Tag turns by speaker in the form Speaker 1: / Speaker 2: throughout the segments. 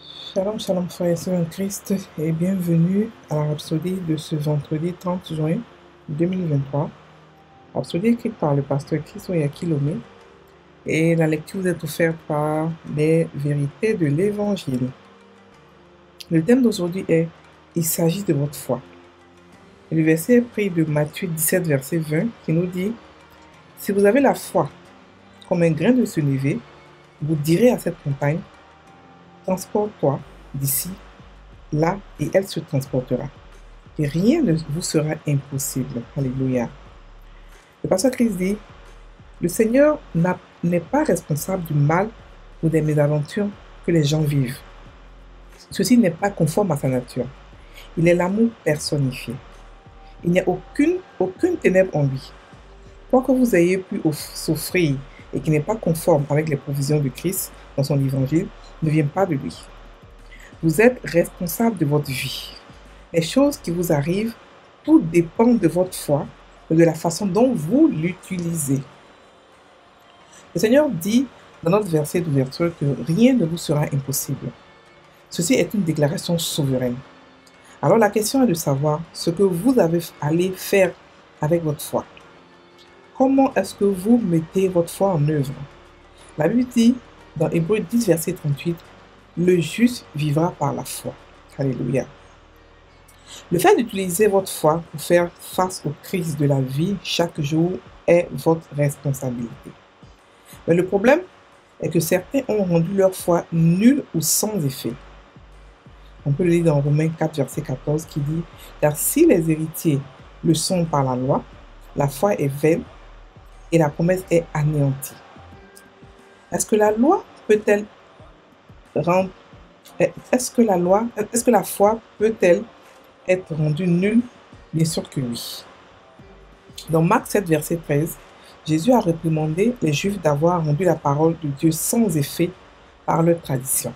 Speaker 1: Shalom, shalom, frères et sœurs en Christ, et bienvenue à la rhapsodie de ce vendredi 30 juin 2023. Rhapsodie écrite par le pasteur Christo Yakilome, et la lecture vous est offerte par les vérités de l'Évangile. Le thème d'aujourd'hui est « Il s'agit de votre foi ». Le verset est pris de Matthieu 17, verset 20, qui nous dit « Si vous avez la foi comme un grain de sénévé, vous direz à cette montagne, transporte-toi d'ici, là, et elle se transportera. Et rien ne vous sera impossible. Alléluia. Le pasteur Christ dit, le Seigneur n'est pas responsable du mal ou des mésaventures que les gens vivent. Ceci n'est pas conforme à sa nature. Il est l'amour personnifié. Il n'y a aucune ténèbre en lui. Quoi que vous ayez pu souffrir et qui n'est pas conforme avec les provisions de Christ dans son évangile, ne vient pas de lui. Vous êtes responsable de votre vie. Les choses qui vous arrivent, tout dépend de votre foi et de la façon dont vous l'utilisez. Le Seigneur dit dans notre verset d'ouverture que rien ne vous sera impossible. Ceci est une déclaration souveraine. Alors la question est de savoir ce que vous allez faire avec votre foi. Comment est-ce que vous mettez votre foi en œuvre? La Bible dit dans Hébreux 10, verset 38, « Le juste vivra par la foi. » Alléluia. Le fait d'utiliser votre foi pour faire face aux crises de la vie chaque jour est votre responsabilité. Mais le problème est que certains ont rendu leur foi nulle ou sans effet. On peut le lire dans Romains 4, verset 14 qui dit « Car si les héritiers le sont par la loi, la foi est vaine et la promesse est anéantie. » Est-ce que la foi peut-elle être rendue nulle? Bien sûr que oui. Dans Marc 7, verset 13, Jésus a réprimandé les Juifs d'avoir rendu la parole de Dieu sans effet par leur tradition.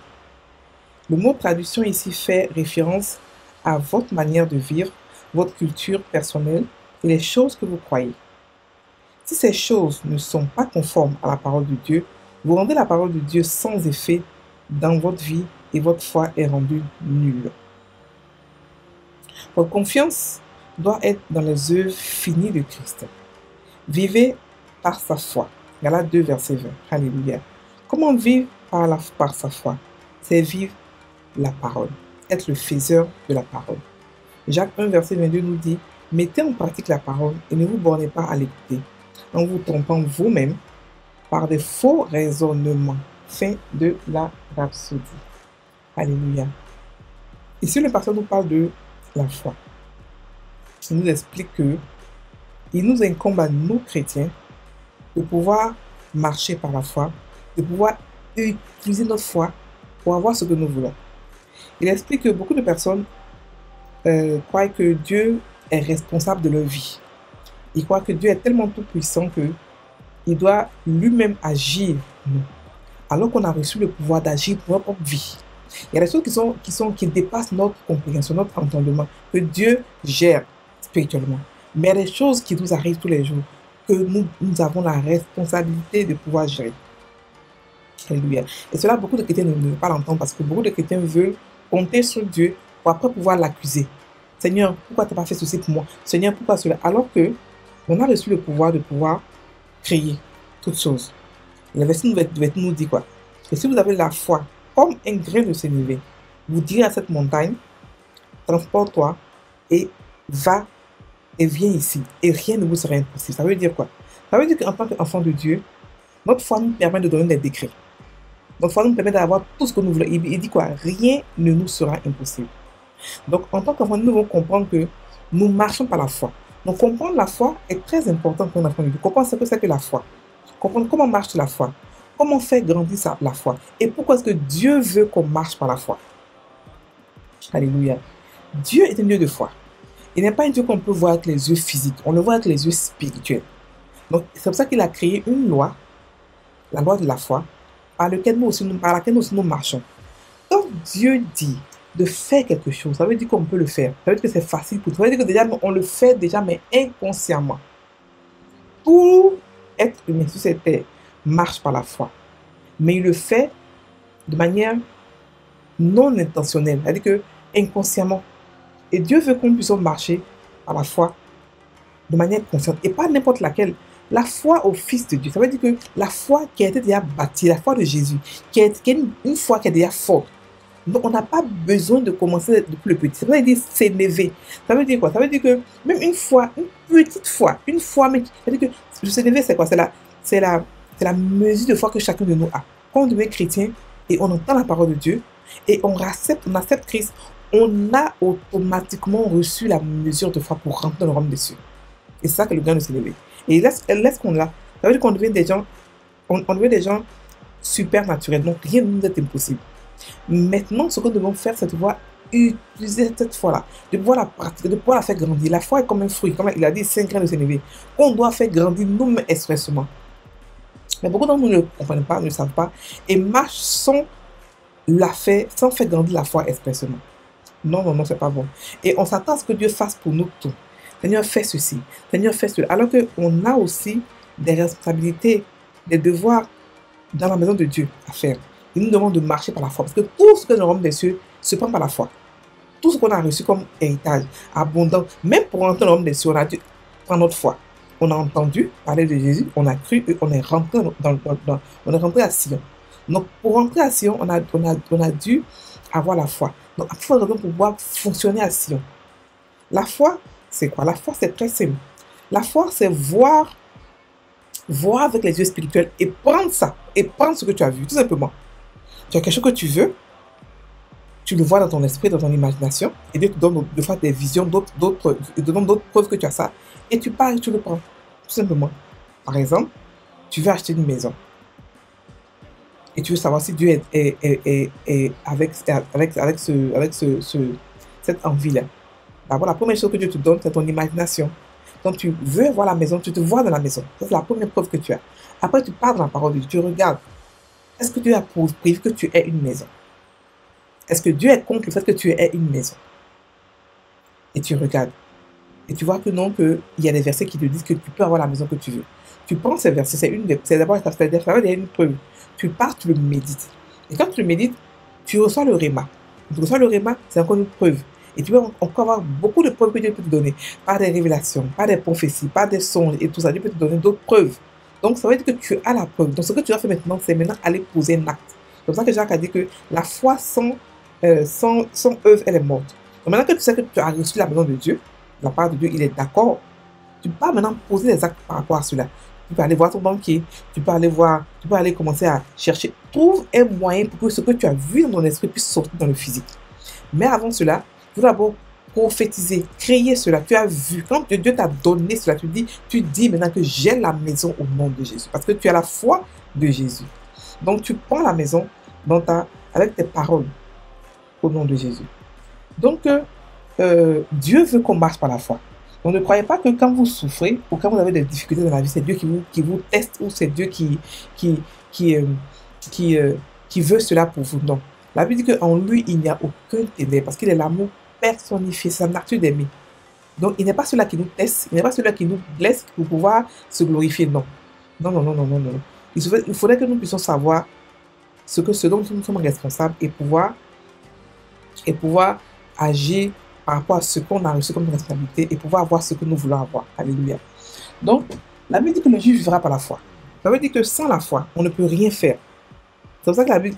Speaker 1: Le mot tradition ici fait référence à votre manière de vivre, votre culture personnelle et les choses que vous croyez. Si ces choses ne sont pas conformes à la parole de Dieu, vous rendez la parole de Dieu sans effet dans votre vie et votre foi est rendue nulle. Votre confiance doit être dans les œuvres finies de Christ. Vivez par sa foi. Galates 2, verset 20. Alléluia. Comment vivre par sa foi? C'est vivre la parole, être le faiseur de la parole. Jacques 1, verset 22 nous dit, « Mettez en pratique la parole et ne vous bornez pas à l'écouter, en vous trompant vous-même par des faux raisonnements. » Fin de la rhapsodie. Alléluia. Ici, le pasteur nous parle de la foi. Il nous explique que il nous incombe à nous, chrétiens, de pouvoir marcher par la foi, de pouvoir utiliser notre foi pour avoir ce que nous voulons. Il explique que beaucoup de personnes croient que Dieu est responsable de leur vie. Ils croient que Dieu est tellement tout puissant qu'il doit lui-même agir pour nous, alors qu'on a reçu le pouvoir d'agir pour notre propre vie. Il y a des choses qui dépassent notre compréhension, notre entendement, que Dieu gère spirituellement. Mais il y a des choses qui nous arrivent tous les jours, que nous avons la responsabilité de pouvoir gérer. Alléluia. Et cela, beaucoup de chrétiens ne veulent pas l'entendre parce que beaucoup de chrétiens veulent compter sur Dieu pour après pouvoir l'accuser. Seigneur, pourquoi tu n'as pas fait ceci pour moi? Seigneur, pourquoi cela? Alors que on a reçu le pouvoir de pouvoir créer toutes choses. Le verset nous dit quoi? Que si vous avez la foi comme un grain de sénévé, vous direz à cette montagne, transporte-toi et va et viens ici, et rien ne vous sera impossible. Ça veut dire quoi? Ça veut dire qu'en tant qu'enfant de Dieu, notre foi nous permet de donner des décrets. Notre foi nous permet d'avoir tout ce que nous voulons. Il dit quoi? Rien ne nous sera impossible. Donc, en tant qu'enfant, nous devons comprendre que nous marchons par la foi. Donc, comprendre la foi est très important pour un enfant de Dieu. Comprendre ce que c'est que la foi. Comprendre comment marche la foi. Comment faire grandir la foi. Et pourquoi est-ce que Dieu veut qu'on marche par la foi. Alléluia. Dieu est un Dieu de foi. Il n'est pas un Dieu qu'on peut voir avec les yeux physiques. On le voit avec les yeux spirituels. Donc, c'est pour ça qu'il a créé une loi, la loi de la foi, par laquelle nous aussi nous marchons. Quand Dieu dit de faire quelque chose, ça veut dire qu'on peut le faire. Ça veut dire que c'est facile pour toi. Ça veut dire que déjà, on le fait déjà, mais inconsciemment. Tout être humain sur cette terre marche par la foi. Mais il le fait de manière non intentionnelle, c'est-à-dire que inconsciemment. Et Dieu veut qu'on puisse marcher par la foi de manière consciente et pas n'importe laquelle. La foi au Fils de Dieu, ça veut dire que la foi qui a été déjà bâtie, la foi de Jésus, qui est une foi qui est déjà forte. Donc, on n'a pas besoin de commencer depuis le petit. Ça veut dire s'élever. Ça veut dire quoi? Ça veut dire que même une foi, une petite foi, une foi, mais ça veut dire que s'élever, c'est quoi? C'est la mesure de foi que chacun de nous a. Quand on devient chrétien et on entend la parole de Dieu et on accepte Christ, on a automatiquement reçu la mesure de foi pour rentrer dans le royaume des cieux. Et c'est ça que le gain de s'élever. Et laisse qu'on l'a. Ça veut dire qu'on devient des gens, on devient des gens super naturels. Donc rien ne nous est impossible. Maintenant, ce que nous devons faire, c'est de pouvoir utiliser cette foi-là, de pouvoir la pratiquer, de pouvoir la faire grandir. La foi est comme un fruit, comme il a dit, 5 grains de sénévé, qu'on doit faire grandir nous-mêmes expressement. Mais beaucoup d'entre nous ne comprennent pas, ne savent pas, et marchent sans faire grandir la foi expressement. Non, non, non, c'est pas bon. Et on s'attend à ce que Dieu fasse pour nous tout. Seigneur, fais ceci. Seigneur, fais cela. Alors qu'on a aussi des responsabilités, des devoirs dans la maison de Dieu à faire. Il nous demande de marcher par la foi. Parce que tout ce que nous avons des cieux se prend par la foi. Tout ce qu'on a reçu comme héritage abondant, même pour entrer dans le royaume des cieux, on a dû prendre notre foi. On a entendu parler de Jésus, on a cru et on est rentré, on est rentré à Sion. Donc, pour rentrer à Sion, on a dû avoir la foi. Donc, il faut pouvoir fonctionner à Sion. La foi, c'est quoi? La foi, c'est très simple. La foi, c'est voir avec les yeux spirituels et prendre ça, et prendre ce que tu as vu, tout simplement. Tu as quelque chose que tu veux, tu le vois dans ton esprit, dans ton imagination, et Dieu te donne de fois des visions, te donne d'autres preuves que tu as ça, et tu pars et tu le prends, tout simplement. Par exemple, tu veux acheter une maison, et tu veux savoir si Dieu est avec cette envie-là. D'abord, la première chose que Dieu te donne, c'est ton imagination. Donc, tu veux voir la maison, tu te vois dans la maison. C'est la première preuve que tu as. Après, tu pars dans la parole de Dieu, tu regardes. Est-ce que Dieu a prévu que tu aies une maison? Est-ce que Dieu est contre le fait que tu aies une maison? Et tu regardes. Et tu vois que non, qu'il y a des versets qui te disent que tu peux avoir la maison que tu veux. Tu prends ces versets, c'est d'abord une preuve. Tu pars, tu le médites. Et quand tu le médites, tu reçois le réma. Tu reçois le réma, c'est encore une preuve. Et tu vas encore avoir beaucoup de preuves que Dieu peut te donner. Par des révélations, par des prophéties, par des songes et tout ça. Dieu peut te donner d'autres preuves. Donc, ça veut dire que tu as la preuve. Donc, ce que tu as fait maintenant, c'est maintenant aller poser un acte. C'est comme ça que Jacques a dit que la foi sans œuvre, elle est morte. Donc, maintenant que tu sais que tu as reçu la maison de Dieu, la part de Dieu, il est d'accord, tu peux maintenant poser des actes par rapport à cela. Tu peux aller voir ton banquier, tu peux aller commencer à chercher. Trouve un moyen pour que ce que tu as vu dans ton esprit puisse sortir dans le physique. Mais avant cela, tu dois d'abord prophétiser, créer cela. Tu as vu, quand Dieu t'a donné cela, tu dis maintenant que j'ai la maison au nom de Jésus. Parce que tu as la foi de Jésus. Donc tu prends la maison avec tes paroles au nom de Jésus. Donc Dieu veut qu'on marche par la foi. Donc ne croyez pas que quand vous souffrez ou quand vous avez des difficultés dans la vie, c'est Dieu qui vous teste ou c'est Dieu qui veut cela pour vous. Non. La Bible dit qu'en lui, il n'y a aucun ténèbre parce qu'il est l'amour personnifié, sa nature d'aimer. Donc, il n'est pas celui-là qui nous teste, il n'est pas celui-là qui nous blesse pour pouvoir se glorifier. Non. Non, non, non, non, non, non. Il faudrait que nous puissions savoir ce dont nous sommes responsables et pouvoir agir par rapport à ce qu'on a reçu comme responsabilité et pouvoir avoir ce que nous voulons avoir. Alléluia. Donc, la Bible dit que le juge vivra par la foi. Ça veut dire que sans la foi, on ne peut rien faire. C'est pour ça que la Bible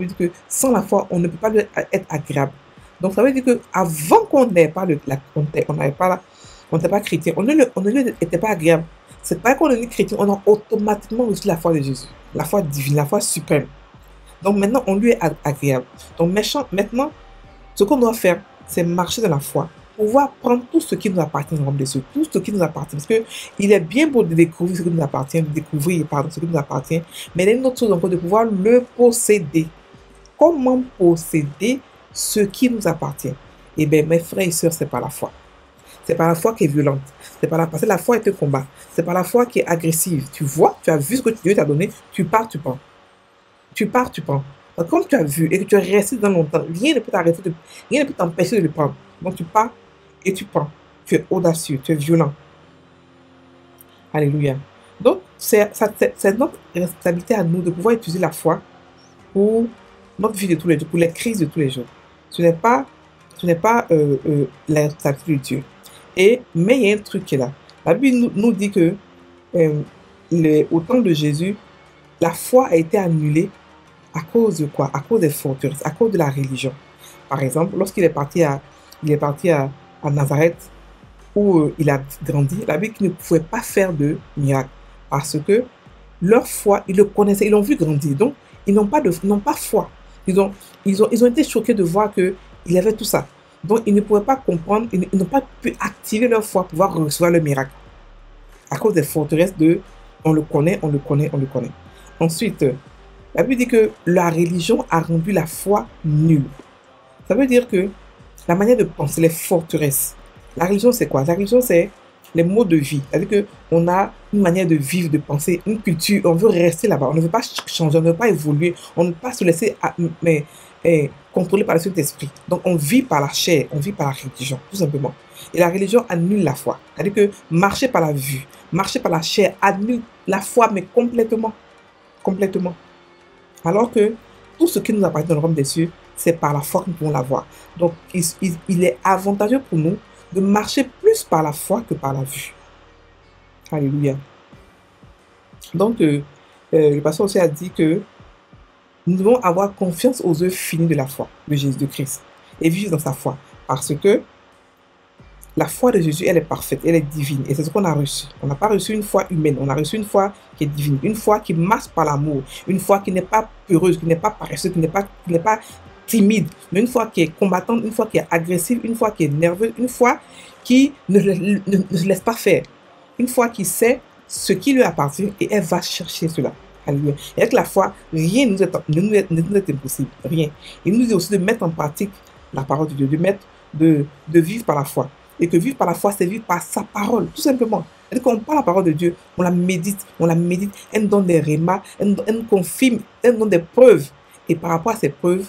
Speaker 1: dit que sans la foi, on ne peut pas être agréable. Donc, ça veut dire qu'avant qu'on n'ait pas on n'était pas chrétien, on n'était pas agréable. C'est pas qu'on est chrétien, on a automatiquement reçu la foi de Jésus, la foi divine, la foi suprême. Donc maintenant, on lui est agréable. Donc maintenant, ce qu'on doit faire, c'est marcher dans la foi, pouvoir prendre tout ce qui nous appartient dans le royaume des cieux, tout ce qui nous appartient. Parce qu'il est bien beau de découvrir ce qui nous appartient, ce qui nous appartient, mais il y a une autre chose encore, de pouvoir le posséder. Comment posséder ce qui nous appartient? Eh bien, mes frères et sœurs, c'est par la foi. C'est par la foi qui est violente. Parce que la foi est un combat. C'est par la foi qui est agressive. Tu vois, tu as vu ce que Dieu t'a donné, tu pars, tu prends. Tu pars, tu prends. Donc, comme tu as vu et que tu es resté dans longtemps, rien ne peut t'empêcher de le prendre. Donc, tu pars et tu prends. Tu es audacieux, tu es violent. Alléluia. Donc, c'est notre responsabilité à nous de pouvoir utiliser la foi pour notre vie de tous les jours, pour les crises de tous les jours. Ce n'est pas, la responsabilité de Dieu. Mais il y a un truc qui est là. La Bible nous dit que au temps de Jésus, la foi a été annulée à cause de quoi? À cause des forteresses, à cause de la religion. Par exemple, lorsqu'il est parti à Nazareth, où il a grandi, la Bible ne pouvait pas faire de miracle. Parce que leur foi, ils le connaissaient, ils l'ont vu grandir. Donc, ils n'ont pas foi. Ils ont été choqués de voir qu'il y avait tout ça. Donc, ils ne pouvaient pas comprendre, ils n'ont pas pu activer leur foi pour pouvoir recevoir le miracle. À cause des forteresses on le connaît, on le connaît, on le connaît. Ensuite, la Bible dit que la religion a rendu la foi nulle. Ça veut dire que la manière de penser, les forteresses. La religion, c'est quoi? La religion, c'est les modes de vie. C'est-à-dire qu'on a une manière de vivre, de penser, une culture. On veut rester là-bas. On ne veut pas changer, on ne veut pas évoluer. On ne veut pas se laisser contrôler par le Saint-Esprit. Donc, on vit par la chair, on vit par la religion, tout simplement. Et la religion annule la foi. C'est-à-dire que marcher par la vue, marcher par la chair annule la foi, mais complètement. Complètement. Alors que tout ce qui nous appartient dans le royaume des cieux, c'est par la foi que nous pouvons l'avoir. Donc, il est avantageux pour nous de marcher plus par la foi que par la vue. Alléluia. Donc, le pasteur aussi a dit que nous devons avoir confiance aux œuvres finies de la foi de Jésus de Christ et vivre dans sa foi. Parce que la foi de Jésus, elle est parfaite, elle est divine. Et c'est ce qu'on a reçu. On n'a pas reçu une foi humaine, on a reçu une foi qui est divine. Une foi qui marche par l'amour. Une foi qui n'est pas peureuse, qui n'est pas paresseuse, qui n'est pas timide. Mais une foi qui est combattante, une foi qui est agressive, une foi qui est nerveuse, une foi qui ne se laisse pas faire. Une foi qui sait ce qui lui appartient et elle va chercher cela. Alléluia. Et avec la foi, rien ne nous est impossible. Rien. Il nous dit aussi de mettre en pratique la parole de Dieu, de vivre par la foi. Et que vivre par la foi, c'est vivre par sa parole, tout simplement. Et quand on parle la parole de Dieu, on la médite, elle nous donne des rémas, elle nous confirme, elle nous donne des preuves. Et par rapport à ces preuves,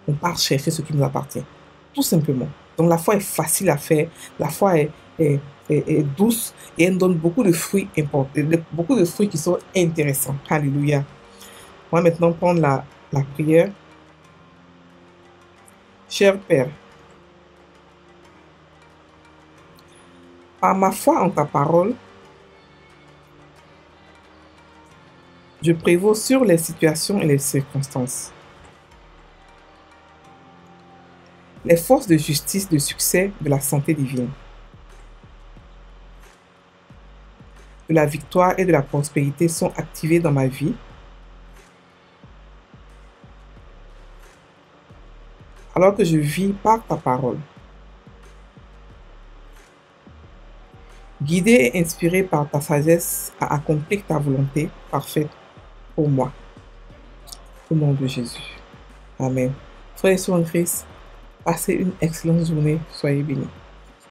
Speaker 1: on part chercher ce qui nous appartient, tout simplement. Donc la foi est facile à faire, la foi est douce et elle nous donne beaucoup de fruits importants, beaucoup de fruits qui sont intéressants. Alléluia. On va maintenant prendre la prière. Cher Père, par ma foi en ta parole, je prévaux sur les situations et les circonstances. Les forces de justice, de succès, de la santé divine, de la victoire et de la prospérité sont activées dans ma vie, alors que je vis par ta parole. Guidé et inspiré par ta sagesse à accomplir ta volonté parfaite pour moi. Au nom de Jésus. Amen. Frères et sœurs en Christ, passez une excellente journée. Soyez bénis.